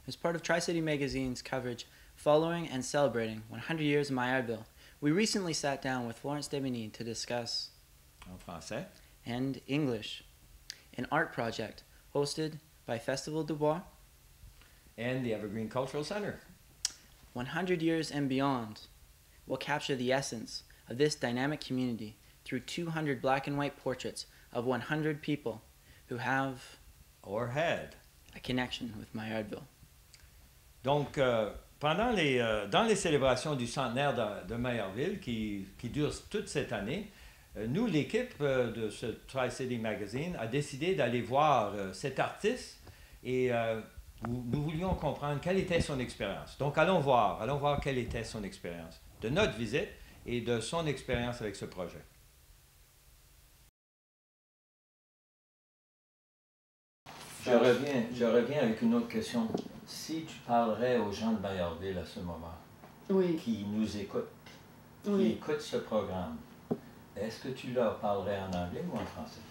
As part of Tri-City Magazine's coverage following and celebrating 100 years of Maillardville, we recently sat down with Florence Desmeny to discuss en français and English, an art project hosted by Festival du Bois, and the Evergreen Cultural Center. 100 years and beyond will capture the essence of this dynamic community through 200 black and white portraits of 100 people who have or had. a connection with Maillardville. Donc, dans les célébrations du centenaire de Maillardville qui durent toute cette année, nous, l'équipe de ce Tri-City Magazine, a décidé d'aller voir cet artiste et nous voulions comprendre quelle était son expérience. Donc, allons voir quelle était son expérience de notre visite et de son expérience avec ce projet. Je reviens avec une autre question. Si tu parlerais aux gens de Maillardville à ce moment, Oui. qui nous écoutent, qui Oui. écoutent ce programme, est-ce que tu leur parlerais en anglais ou en français?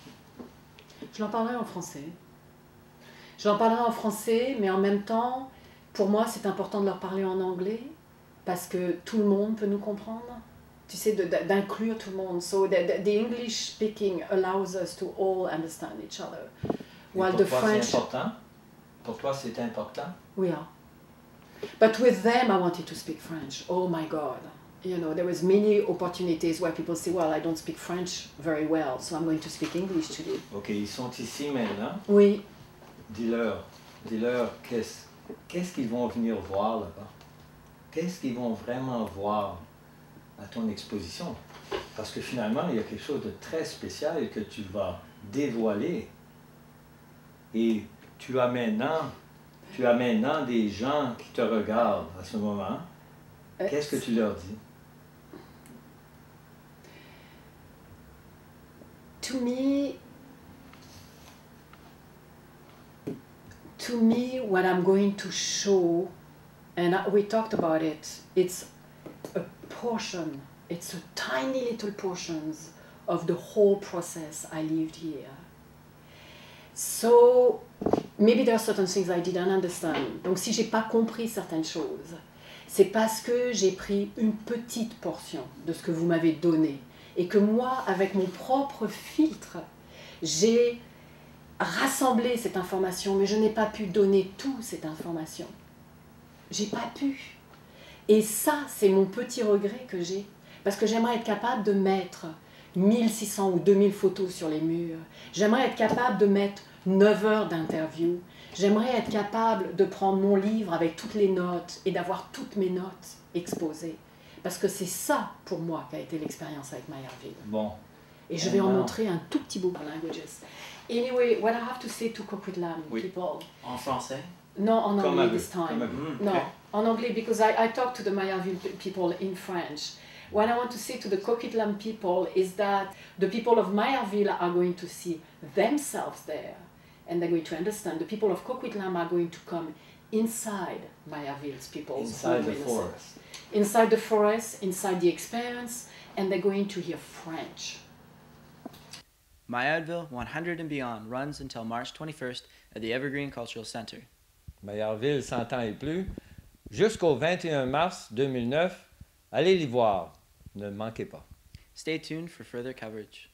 Je leur parlerai en français. Je leur parlerai en français, mais en même temps, pour moi, c'est important de leur parler en anglais parce que tout le monde peut nous comprendre. Tu sais, d'inclure tout le monde. So the English speaking allows us to all understand each other. While the French. C'est important? Pour toi, c'est important? We are. But with them, I wanted to speak French. Oh my God. You know, there was many opportunities where people say, well, I don't speak French very well, so I'm going to speak English today. OK, ils sont ici maintenant. Oui. Dis-leur qu'est-ce qu'ils vont venir voir là-bas? Qu'est-ce qu'ils vont vraiment voir à ton exposition? Parce que finalement, il y a quelque chose de très spécial que tu vas dévoiler. Et tu as maintenant des gens qui te regardent à ce moment. Qu'est-ce que tu leur dis? To me, what I'm going to show, and we talked about it, it's a portion, it's a tiny little portions of the whole process I lived here. So, maybe there are certain things I didn't understand. Donc si j'ai pas compris certaines choses, c'est parce que j'ai pris une petite portion de ce que vous m'avez donné et que moi, avec mon propre filtre, j'ai rassemblé cette information, mais je n'ai pas pu donner toute cette information. J'ai pas pu. Et ça, c'est mon petit regret que j'ai. Parce que j'aimerais être capable de mettre 1600 ou 2000 photos sur les murs. J'aimerais être capable de mettre 9 heures d'interview. J'aimerais être capable de prendre mon livre avec toutes les notes et d'avoir toutes mes notes exposées. Parce que c'est ça, pour moi, qu'a été l'expérience avec Maillardville. Bon. Et je vais en montrer un tout petit bout par languages. Anyway, what I have to say to Coquitlam people... En français? No, en Comme anglais un this time. No, okay. en anglais, because I talk to the Maillardville people in French. What I want to say to the Coquitlam people is that the people of Maillardville are going to see themselves there, and they're going to understand. The people of Coquitlam are going to come inside Maillardville's people's Inside the home, forest. inside the forest, inside the experience, and they're going to hear French. Maillardville 100 and Beyond runs until March 21st at the Evergreen Cultural Center. Maillardville 100 ans et plus, jusqu'au 21 mars 2009. Allez les voir, ne manquez pas. Stay tuned for further coverage.